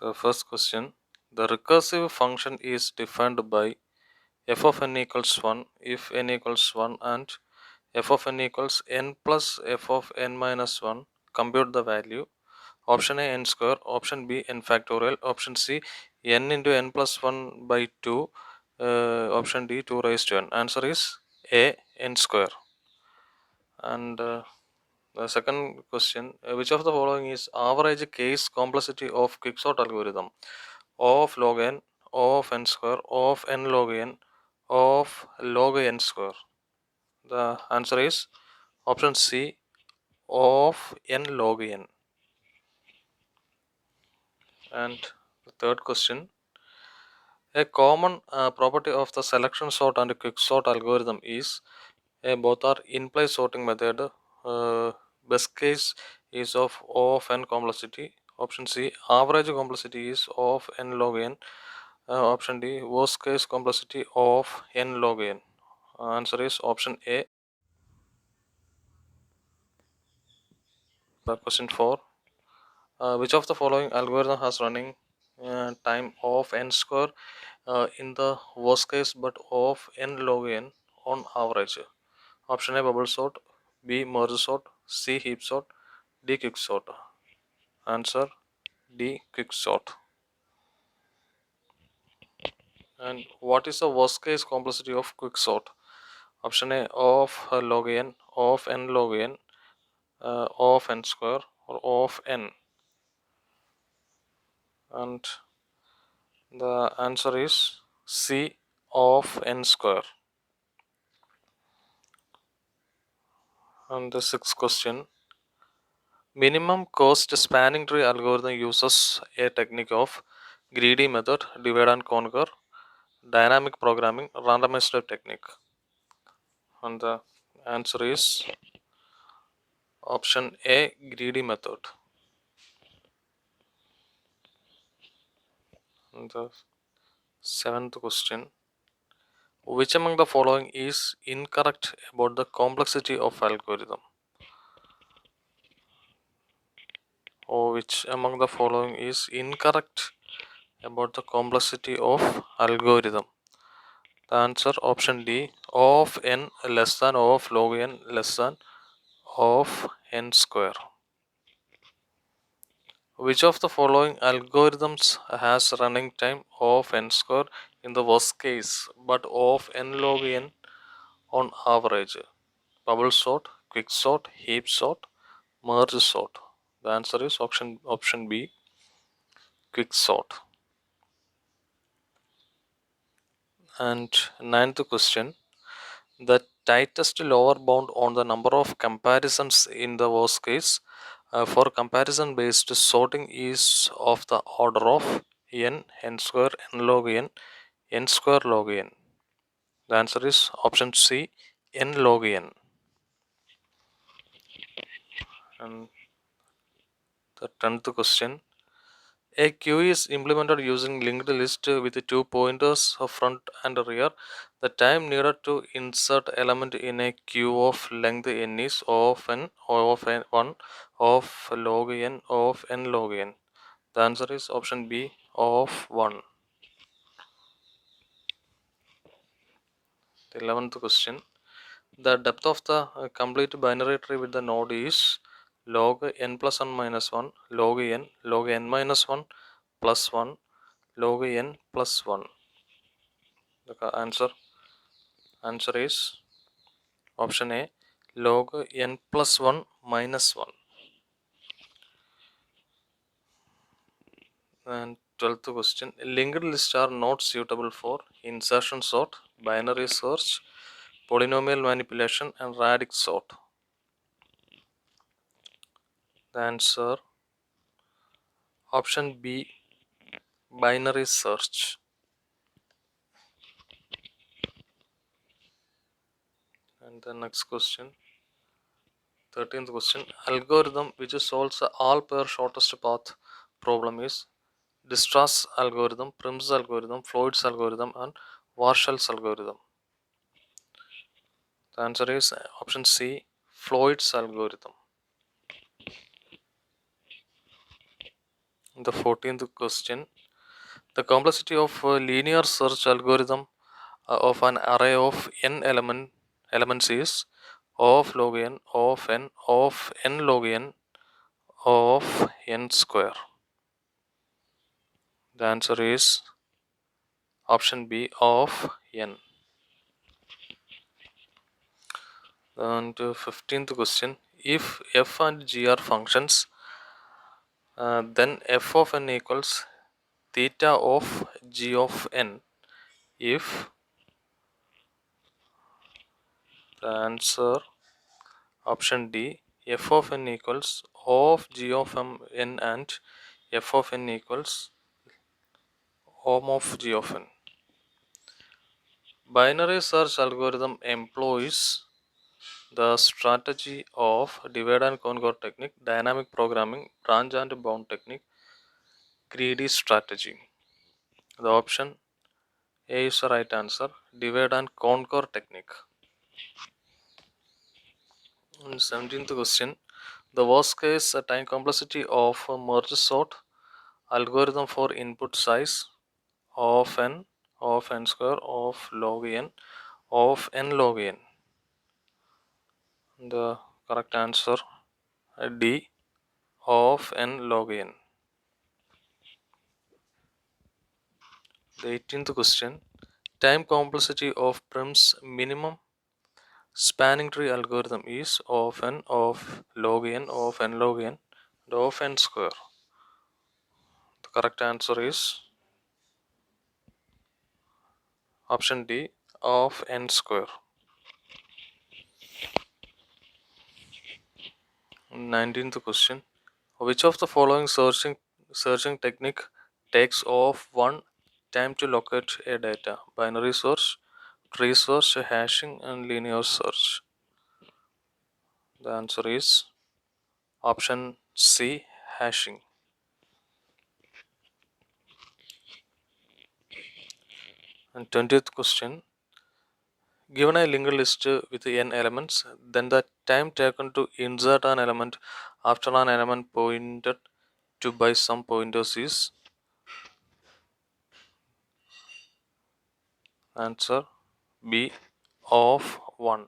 The first question, the recursive function is defined by f of n equals 1 if n equals 1 and f of n equals n plus f of n minus 1. Compute the value. Option A n square, option B n factorial, option C n into n plus 1 by 2, option D 2 raised to n. Answer is A n square. And the second question, which of the following is average case complexity of quicksort algorithm? O of log n, O of n square, O of n log n, O of log n square. The answer is option C, O of n log n. And the third question, a common property of the selection sort and quicksort algorithm is both are in-place sorting method. Best case is of O of n complexity. Option C, average complexity is O of n log n. Option D, worst case complexity of n log n. Answer is option A. Question 4. Which of the following algorithm has running time of n square in the worst case but of n log n on average? Option A, bubble sort, B, merge sort, C, heap sort, D, quick sort. Answer D, quick sort. And what is the worst case complexity of quick sort? Option A, O of log n, O of n log n, O of n square, or O of n. And the answer is C, of n square. And the sixth question, minimum cost spanning tree algorithm uses a technique of greedy method, divide and conquer, dynamic programming, randomized technique. And the answer is option A, greedy method. And the seventh question, which among the following is incorrect about the complexity of algorithm? Or which among the following is incorrect about the complexity of algorithm? The answer option D, O of n less than O of log n less than O of n square. Which of the following algorithms has running time O of n square in the worst case but O of n log n on average? Bubble sort, quick sort, heap sort, merge sort. The answer is option B, quick sort. And ninth question, the tightest lower bound on the number of comparisons in the worst case for comparison based sorting is of the order of n, n square, n log n square log n. The answer is option C, n log n. And the 10th question, a queue is implemented using linked list with two pointers of front and rear. The time needed to insert element in a queue of length n is O of n, O of n 1, O of log n, O of n log n. The answer is option B, O of 1. The 11th question, the depth of the complete binary tree with the node is log n plus 1 minus 1, log n minus 1 plus 1, log n plus 1. The answer is option A, log n plus 1 minus 1. And 12th question, linked lists are not suitable for insertion sort, binary search, polynomial manipulation, and radix sort. The answer option B, binary search. And the next question, 13th question, algorithm which solves the all pair shortest path problem is Distrust's algorithm, Prim's algorithm, Floyd's algorithm, and Warshall's algorithm. The answer is option C, Floyd's algorithm. The 14th question. The complexity of a linear search algorithm of an array of elements is O of log n of n log n of n square. The answer is option B of n. And 15th question. If f and g are functions, then f of n equals theta of g of n if the answer option D, f of n equals O of g of n and f of n equals om of g of n. Binary search algorithm employs the strategy of divide and conquer technique, dynamic programming, branch and bound technique, greedy strategy. The option A is the right answer, divide and conquer technique. And 17th question. The worst case time complexity of a merge sort algorithm for input size of n square of log n of n log n. The correct answer D of n log n. The 18th question. Time complexity of Prim's minimum spanning tree algorithm is of n of log n of n log n and of n square. The correct answer is option D of n square. 19th question. Which of the following searching technique takes off one time to locate a data? Binary search, tree search, hashing, and linear search. The answer is option C, hashing. And 20th question. Given a linked list with n elements, then the time taken to insert an element after an element pointed to by some pointers is answer B of 1.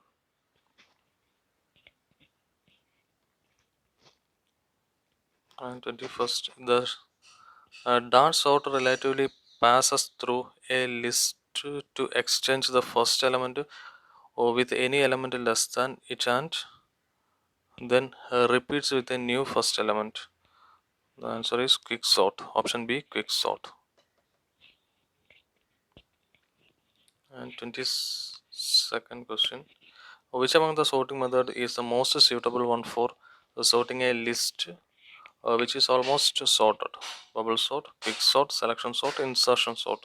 And 21st, the dart sort relatively passes through a list to exchange the first element or with any element less than it and then repeats with a new first element. The answer is quick sort. Option B, quick sort. And 22nd question. Which among the sorting method is the most suitable one for sorting a list which is almost sorted? Bubble sort, quick sort, selection sort, insertion sort.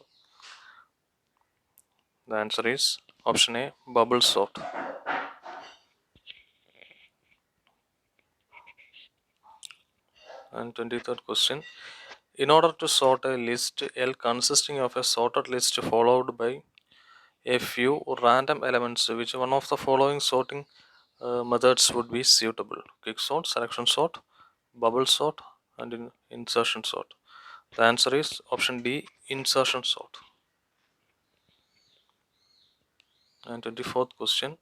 The answer is option A, bubble sort. And 23rd question. In order to sort a list L consisting of a sorted list followed by a few random elements, which one of the following sorting methods would be suitable? Quick sort, selection sort, bubble sort, and insertion sort. The answer is option D, insertion sort. And 24th question.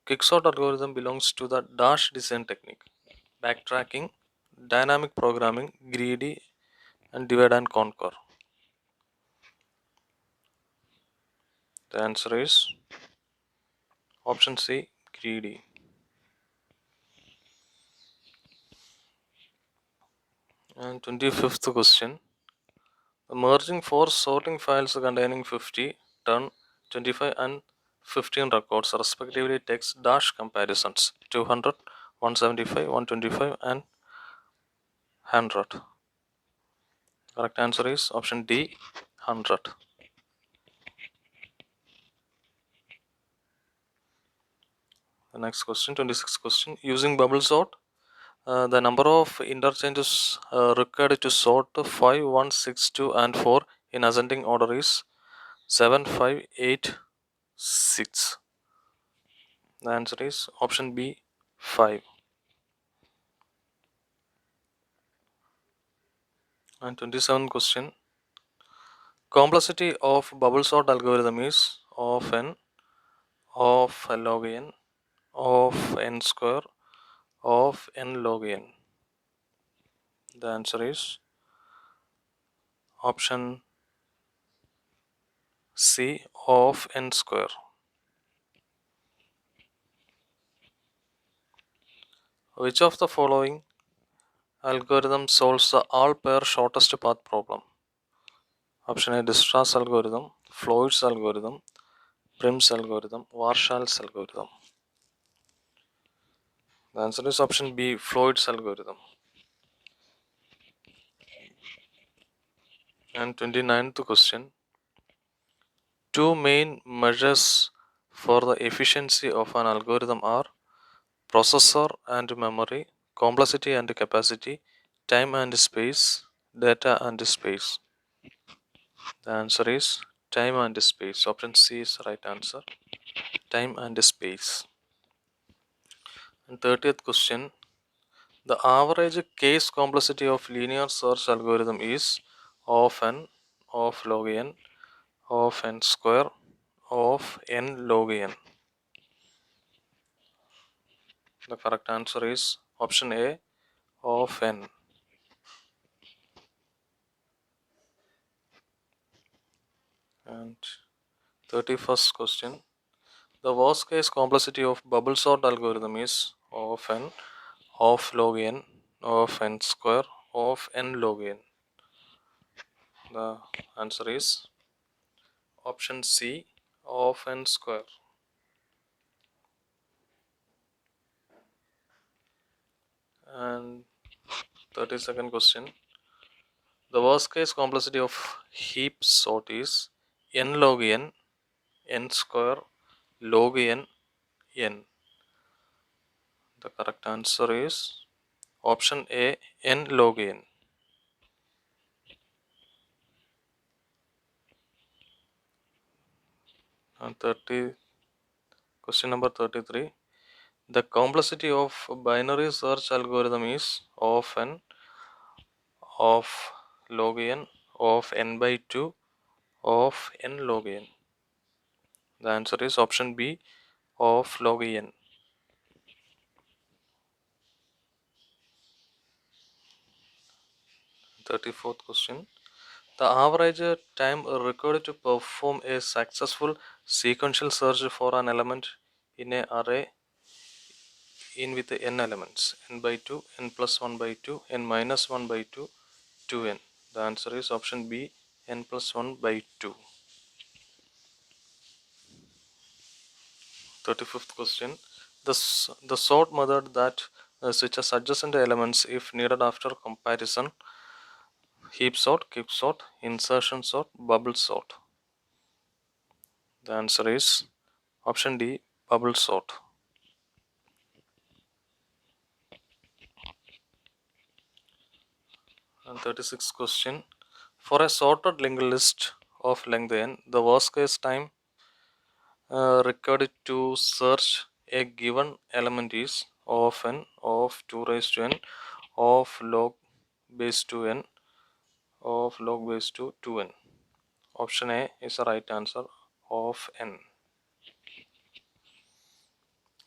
Quicksort algorithm belongs to the dash design technique, backtracking, dynamic programming, greedy, and divide and conquer. The answer is option C, greedy. And 25th question. Merging four sorting files containing 50, 10, 25, and 15 records respectively takes dash comparisons 200, 175, 125, and 100. Correct answer is option D, 100. The next question, 26th question. Using bubble sort, the number of interchanges required to sort 5, 1, 6, 2, and 4 in ascending order is 7, 5, 8, 6. The answer is option B, 5. And 27th question. Complexity of bubble sort algorithm is of n of log n of n square of n log n. The answer is option C of n square. Which of the following algorithm solves the all pair shortest path problem? Option A, Distrauss algorithm, Floyd's algorithm, Prim's algorithm, Warshall's algorithm. The answer is option B, Floyd's algorithm. And 29th question. Two main measures for the efficiency of an algorithm are processor and memory, complexity and capacity, time and space, data and space. The answer is time and space. Option C is the right answer. Time and space. And 30th question. The average case complexity of linear search algorithm is of n of log n of n square of n log n. The correct answer is option A of n. And 31st question. The worst case complexity of bubble sort algorithm is of n of log n of n square of n log n. The answer is option C of n square. And 32nd question. The worst case complexity of heap sort is n log n, n square, log n, n. The correct answer is option A, n log n. And question number 33. The complexity of binary search algorithm is of n of log n of n by 2 of n log n. The answer is option B of log n. 34th question. The average time required to perform a successful sequential search for an element in an array in with n elements n by 2, n plus 1 by 2, n minus 1 by 2, 2n. The answer is option B, n plus 1 by 2. 35th question. The sort method that switches adjacent elements if needed after comparison: heap sort, quicksort, insertion sort, bubble sort. The answer is option D, bubble sort. And 36th question. For a sorted linked list of length n, the worst case time required to search a given element is of n of 2 raised to n of log base 2n of log base to 2n. Option A is the right answer of n.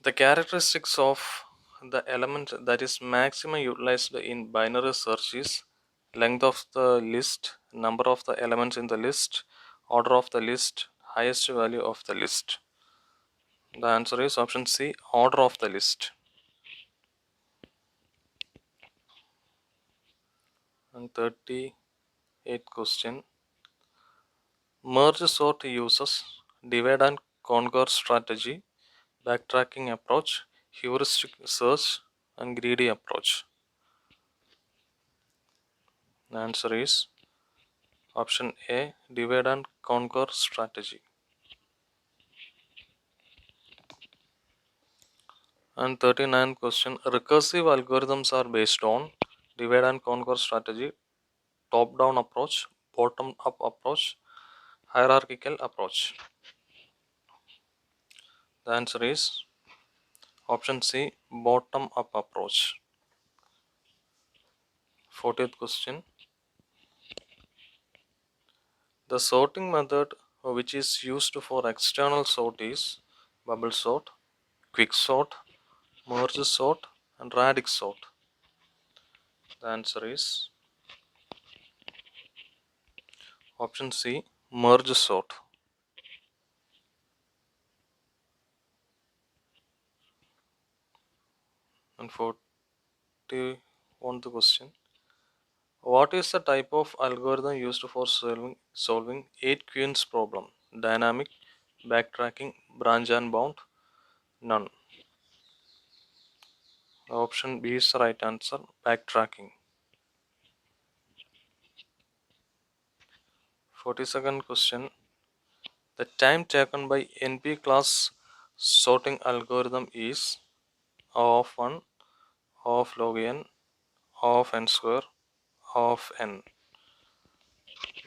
The characteristics of the element that is maximum utilized in binary search is length of the list, number of the elements in the list, order of the list, highest value of the list. The answer is option C, order of the list. And 38th question. Merge sort uses divide and conquer strategy, backtracking approach, heuristic search, and greedy approach. The answer is option A, divide and conquer strategy. And 39th question. Recursive algorithms are based on divide and conquer strategy, top down approach, bottom up approach, hierarchical approach. The answer is option C, bottom up approach. 40th question. The sorting method which is used for external sort is bubble sort, quick sort, merge sort, and radix sort. The answer is option C, merge sort. And 41st question. What is the type of algorithm used for solving 8 queens problem? Dynamic, backtracking, branch and bound? None. Option B is the right answer, backtracking. 42nd question. The time taken by NP class sorting algorithm is O of 1, O of log n, O of n square, O of n.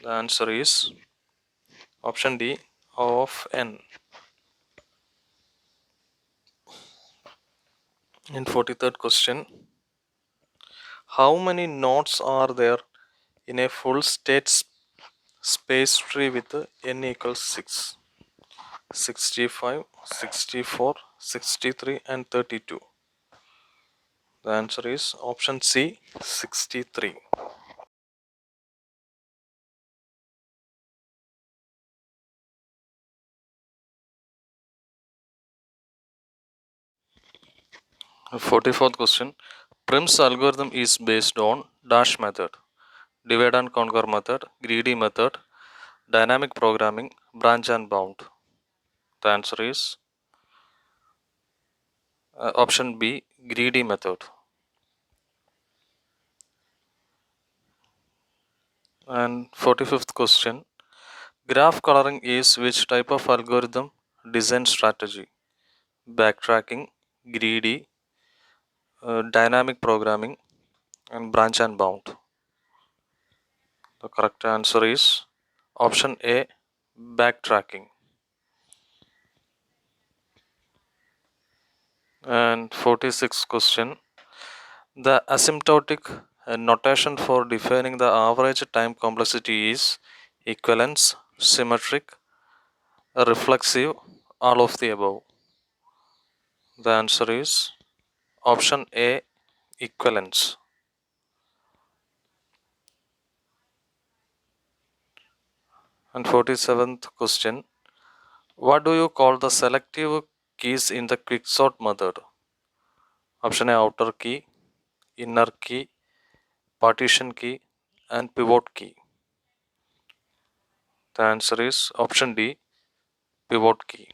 The answer is option D, O of n. In 43rd question, how many nodes are there in a full state space tree with n equals 6? 65, 64, 63 and 32. The answer is option C, 63. The 44th question, Prim's algorithm is based on dash method, divide and conquer method, greedy method, dynamic programming, branch and bound. The answer is option B, greedy method. And 45th question, graph coloring is which type of algorithm design strategy? Backtracking, greedy, dynamic programming, and branch and bound. The correct answer is option A, backtracking. And 46th question, the asymptotic notation for defining the average time complexity is equivalence, symmetric, reflexive, all of the above. The answer is option A, equivalence. And 47th question, what do you call the selective keys in the quicksort method? Option A, outer key, inner key, partition key, and pivot key. The answer is option D, pivot key.